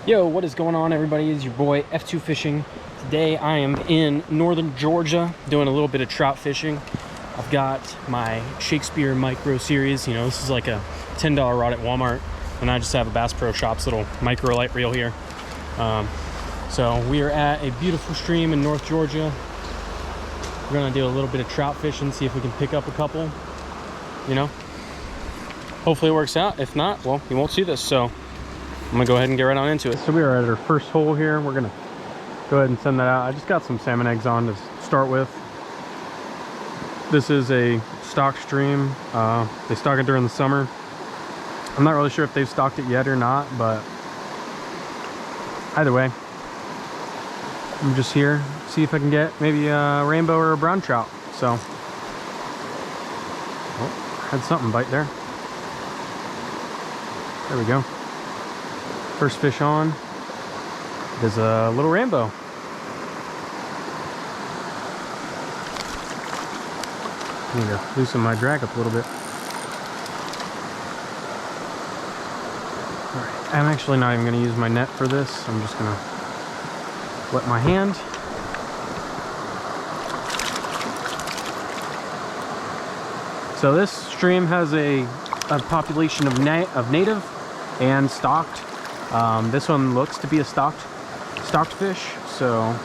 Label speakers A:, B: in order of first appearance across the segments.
A: Yo, what is going on, everybody? It's your boy F2 Fishing. Today I am in northern Georgia doing a little bit of trout fishing. I've got my Shakespeare Micro series. You know, this is like a $10 rod at Walmart, and I just have a Bass Pro Shops little micro light reel here. So we are at a beautiful stream in North Georgia. We're gonna do a little bit of trout fishing, see if we can pick up a couple. You know, hopefully it works out. If not, well, you won't see this. So I'm gonna go ahead and get right on into it. So we are at our first hole here. We're gonna go ahead and send that out. I just got some salmon eggs on to start with. This is a stock stream. They stock it during the summer. I'm not really sure if they've stocked it yet or not, but either way, I'm just here, see if I can get maybe a rainbow or a brown trout. So, oh, had something bite there. There we go. First fish on is a little rainbow. I need to loosen my drag up a little bit. Alright, I'm actually not even going to use my net for this. I'm just going to wet my hand. So this stream has a population of native and stocked. This one looks to be a stocked fish, so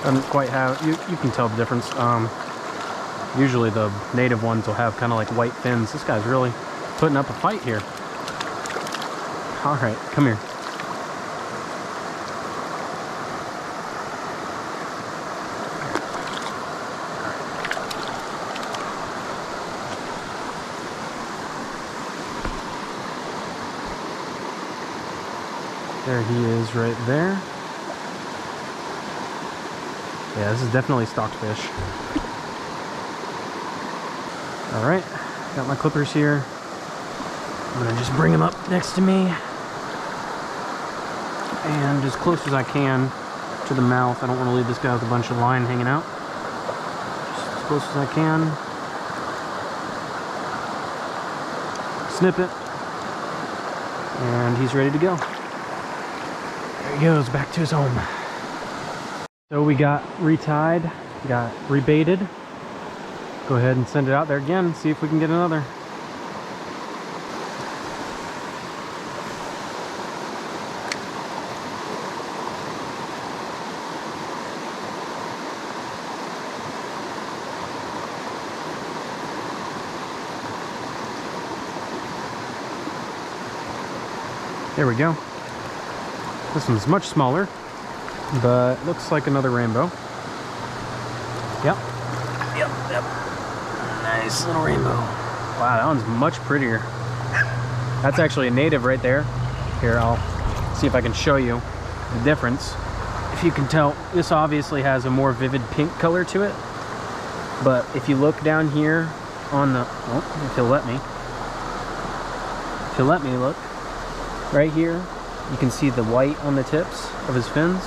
A: doesn't quite have, you can tell the difference. Usually the native ones will have kind of like white fins. This guy's really putting up a fight here. All right, come here. There he is right there. Yeah, this is definitely stocked fish. All right, got my clippers here. I'm gonna just bring him up next to me and as close as I can to the mouth. I don't want to leave this guy with a bunch of line hanging out. Just as close as I can. Snip it, and he's ready to go. There he goes, back to his home. So we got retied, got rebaited. Go ahead and send it out there again, see if we can get another. There we go. This one's much smaller, but looks like another rainbow. Yep. Nice little rainbow. Wow, that one's much prettier. That's actually a native right there. Here, I'll see if I can show you the difference. If you can tell, this obviously has a more vivid pink color to it. But if you look down here on the, oh, if he'll let me look. Right here, you can see the white on the tips of his fins,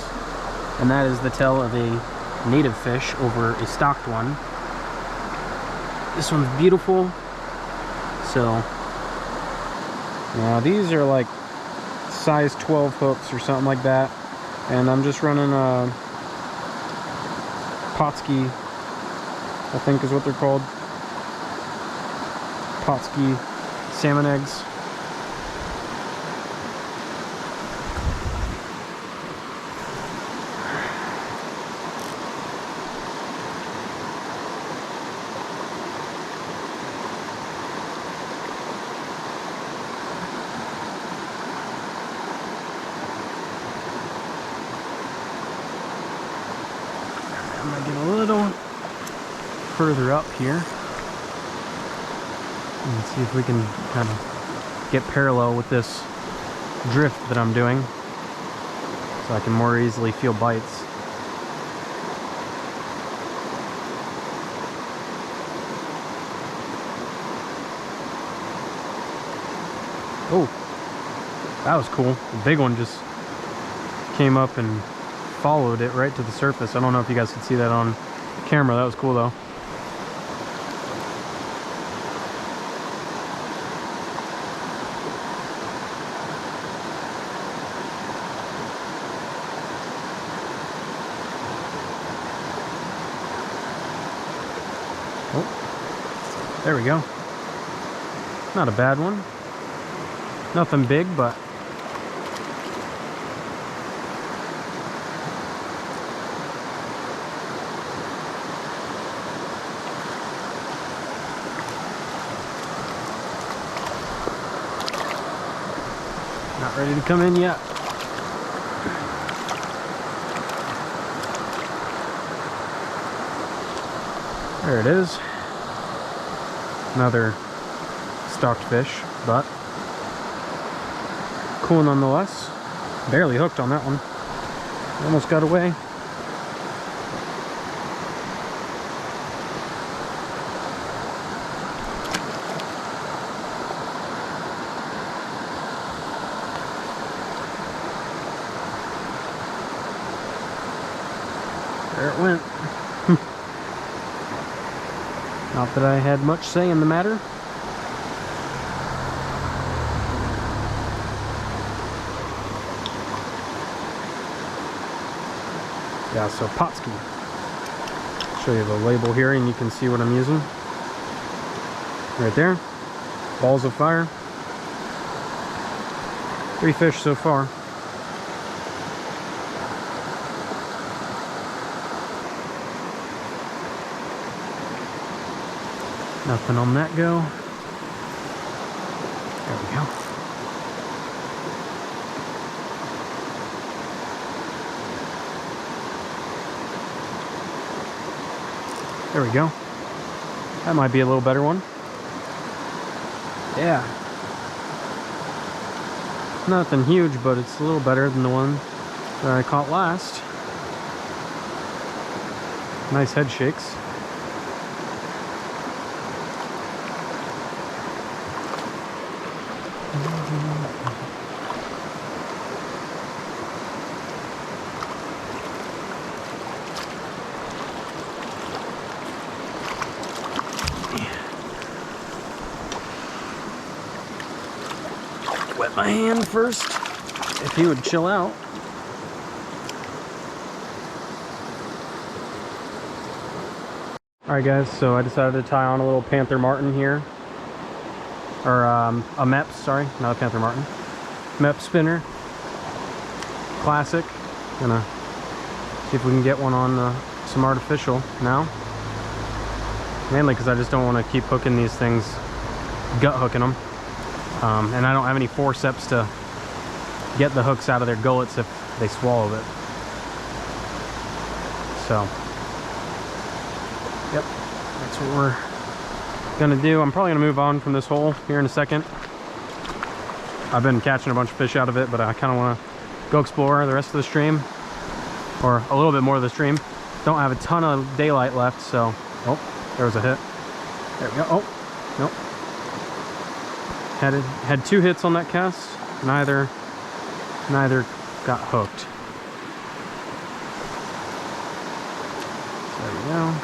A: and that is the tail of a native fish over a stocked one. This one's beautiful. So, now these are like size 12 hooks or something like that, and I'm just running a Potski, I think is what they're called. Potski salmon eggs. I'm gonna get a little further up here and see if we can kind of get parallel with this drift that I'm doing so I can more easily feel bites. Oh, that was cool. The big one just came up and followed it right to the surface. I don't know if you guys could see that on camera. That was cool though. There we go. Not a bad one. Nothing big, but not ready to come in yet. There it is. Another stocked fish, but cool nonetheless. Barely hooked on that one. Almost got away. There it went. Not that I had much say in the matter. Yeah, so Potski. Show you the label here and you can see what I'm using. Right there. Balls of fire. 3 fish so far. Nothing on that go. There we go. There we go. That might be a little better one. Yeah. Nothing huge, but it's a little better than the one that I caught last. Nice head shakes. Wet my hand first, if he would chill out. Alright guys, so I decided to tie on a little Panther Martin here. Or a MEP, sorry, not a Panther Martin. MEP spinner. Classic. Gonna see if we can get one on some artificial now. Mainly because I just don't want to keep hooking these things, gut hooking them. And I don't have any forceps to get the hooks out of their gullets if they swallow it. So, yep, that's what we're gonna do. I'm probably gonna move on from this hole here in a second. I've been catching a bunch of fish out of it, but I kind of want to go explore the rest of the stream, or a little bit more of the stream. Don't have a ton of daylight left, so oh, there was a hit. There we go. Oh, nope. Had 2 hits on that cast. Neither got hooked. There we go.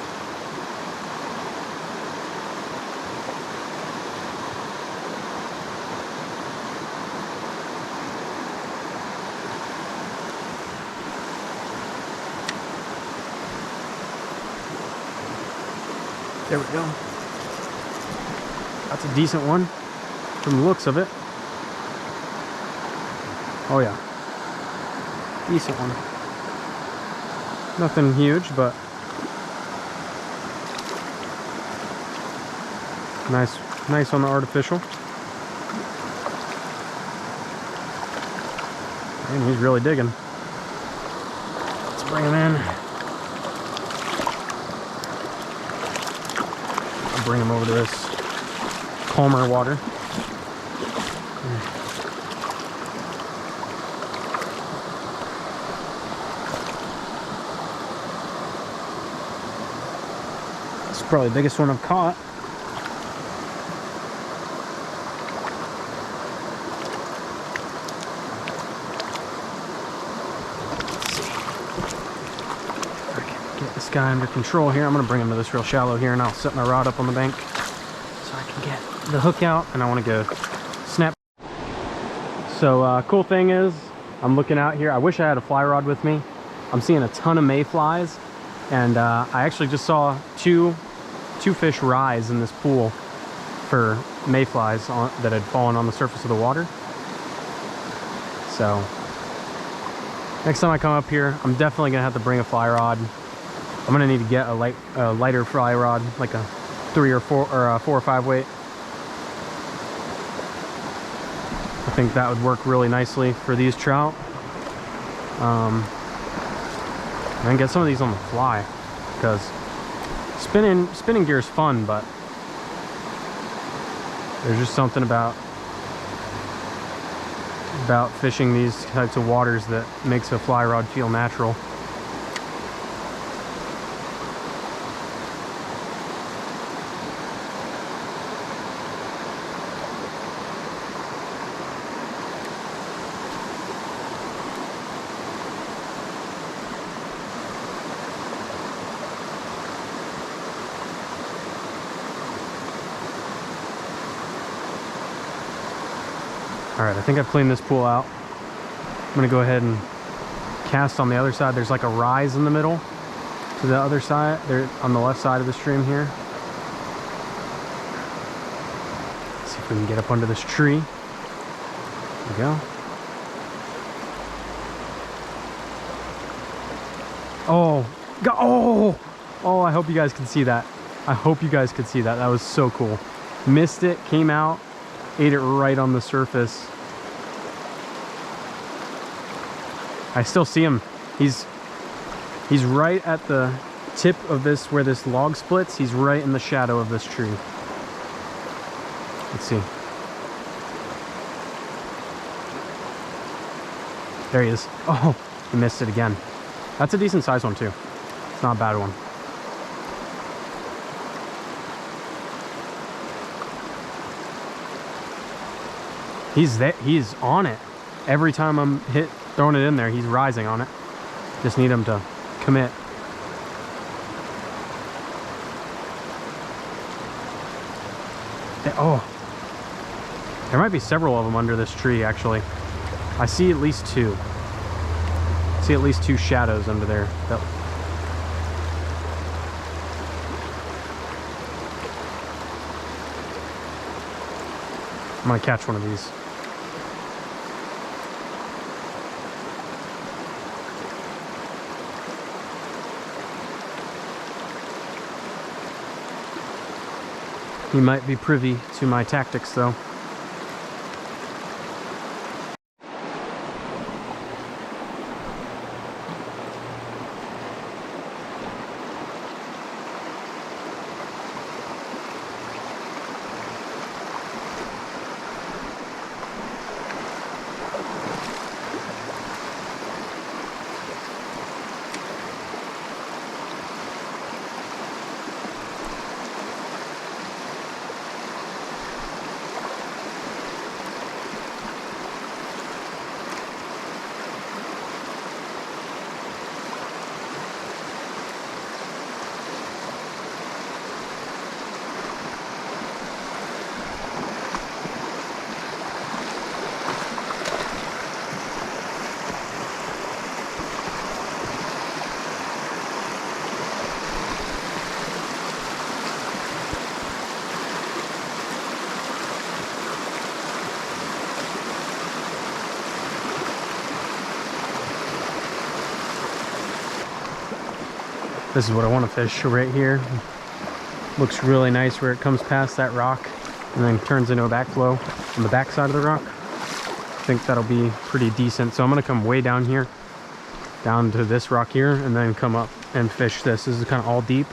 A: There we go. That's a decent one from the looks of it. Oh yeah. Decent one. Nothing huge, but nice on the artificial. And he's really digging. Let's bring him in. I'll bring him over to this calmer water. This is probably the biggest one I've caught. Get this guy under control here. I'm going to bring him to this real shallow here, and I'll set my rod up on the bank so I can get the hook out, and I want to go snap. So cool thing is, I'm looking out here. I wish I had a fly rod with me. I'm seeing a ton of mayflies, and I actually just saw two fish rise in this pool. for mayflies that had fallen on the surface of the water. So next time I come up here, I'm definitely gonna have to bring a fly rod. I'm gonna need to get a lighter fly rod, like a 3 or 4 or a 4 or 5 weight. I think that would work really nicely for these trout. And get some of these on the fly, because spinning gear is fun, but there's just something about fishing these types of waters that makes a fly rod feel natural. All right, I think I've cleaned this pool out. I'm gonna go ahead and cast on the other side. There's like a rise in the middle to the other side, there on the left side of the stream here. Let's see if we can get up under this tree. There we go. Oh, oh, I hope you guys can see that. I hope you guys could see that. That was so cool. Missed it, came out, ate it right on the surface. I still see him. He's right at the tip of this, where this log splits. He's right in the shadow of this tree. Let's see. There he is. Oh, he missed it again. That's a decent sized one too. It's not a bad one. He's there. He's on it. Every time I'm throwing it in there, he's rising on it. Just need him to commit. Oh, there might be several of them under this tree, actually. I see at least 2. I see at least 2 shadows under there. I'm gonna catch one of these. He might be privy to my tactics, though. This is what I want to fish right here. Looks really nice where it comes past that rock and then turns into a backflow on the back side of the rock. I think that'll be pretty decent. So I'm gonna come way down here, down to this rock here, and then come up and fish this. This is kind of all deep.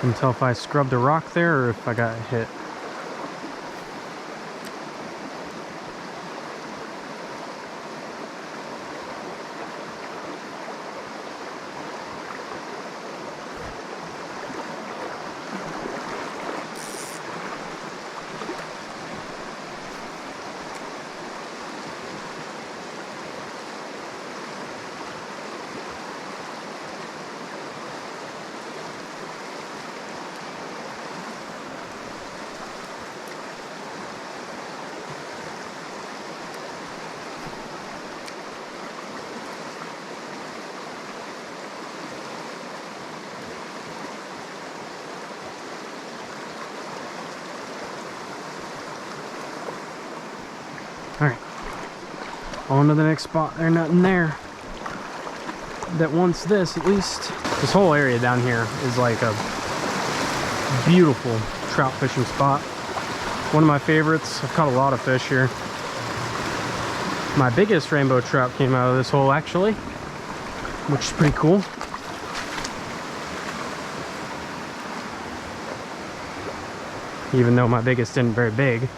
A: Couldn't tell if I scrubbed a rock there or if I got hit. On to the next spot. There's nothing there that wants this, at least. This whole area down here is like a beautiful trout fishing spot. One of my favorites. I've caught a lot of fish here. My biggest rainbow trout came out of this hole, actually, which is pretty cool. Even though my biggest isn't very big,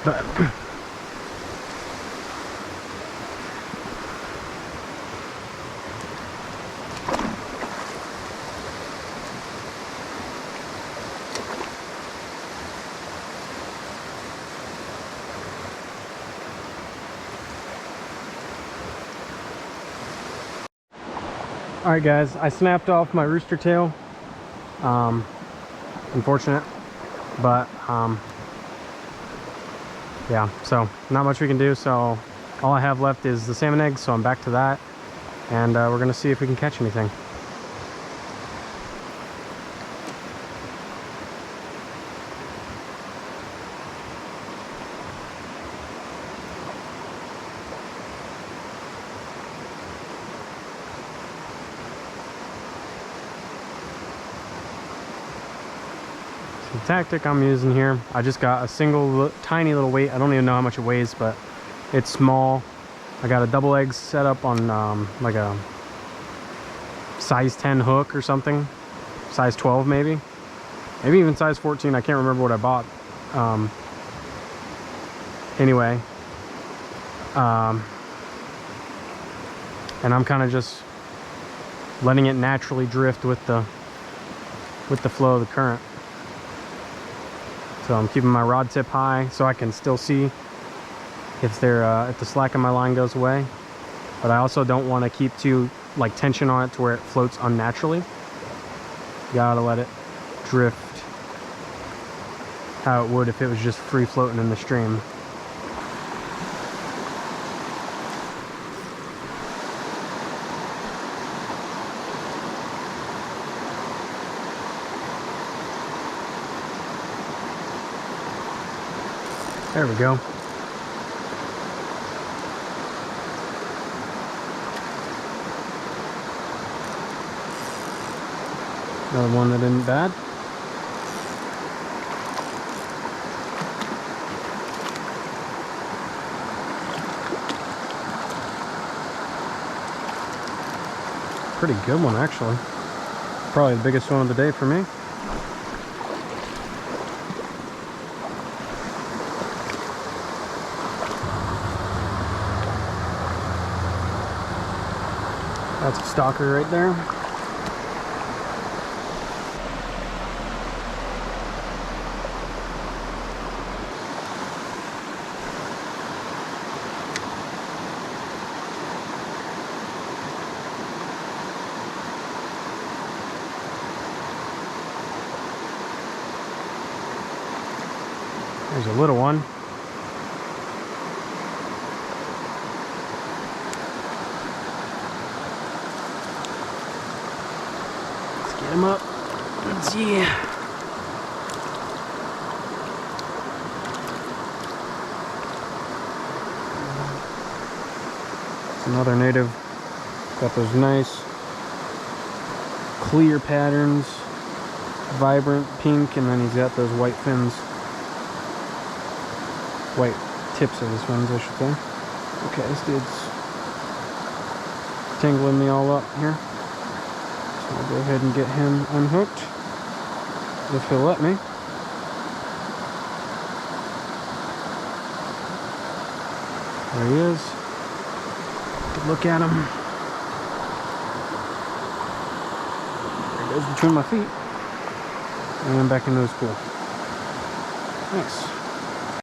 A: but all right, guys, I snapped off my rooster tail. Unfortunate, but yeah, so not much we can do. So all I have left is the salmon eggs, so I'm back to that, and we're gonna see if we can catch anything. The tactic I'm using here, I just got a single tiny little weight. I don't even know how much it weighs, but it's small. I got a double egg set up on like a size 10 hook or something, size 12 maybe even size 14. I can't remember what I bought. Anyway, and I'm kind of just letting it naturally drift with the flow of the current. So I'm keeping my rod tip high so I can still see if the slack in my line goes away. But I also don't want to keep too like tension on it to where it floats unnaturally. Gotta let it drift how it would if it was just free floating in the stream. There we go. Another one that isn't bad. Pretty good one, actually. Probably the biggest one of the day for me. That's a stalker right there. There's a little one. Get him up. Let's see. It's another native. Got those nice clear patterns, vibrant pink, and then he's got those white fins. White tips of his fins, I should say. Okay, this dude's tangling me all up here. I'll go ahead and get him unhooked, if he'll let me. There he is. Good look at him. There he goes between my feet. And back into his pool. Nice.